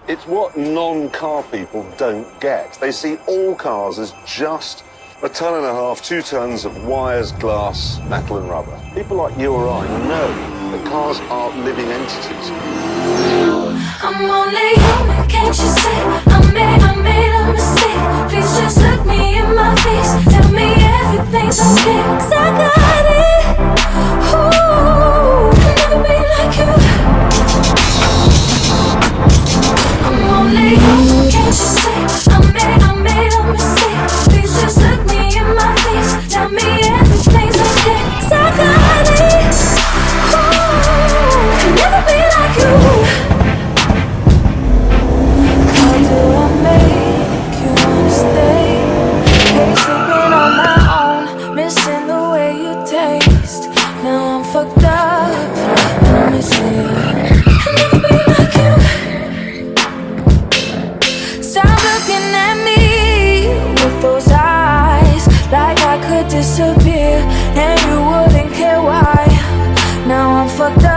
It's what non-car people don't get. They see all cars as just 1.5 tons, 2 tons of wires, glass, metal and rubber. People like you or I know that cars are living entities. I'm only human, can't you see? I made a mistake. Please just look me in my face. Tell me everything's okay, 'cause I got it. Ooh, I'll never be like you. I'm only human, can't you see? I made a mistake. Please just look me in my face. Tell me everything's okay, 'cause I got it. Ooh, I'll never be like you. Missing the way you taste. Now I'm fucked up and I'm missing you. I'll never be like you. Stop looking at me with those eyes, like I could disappear and you wouldn't care why. Now I'm fucked up.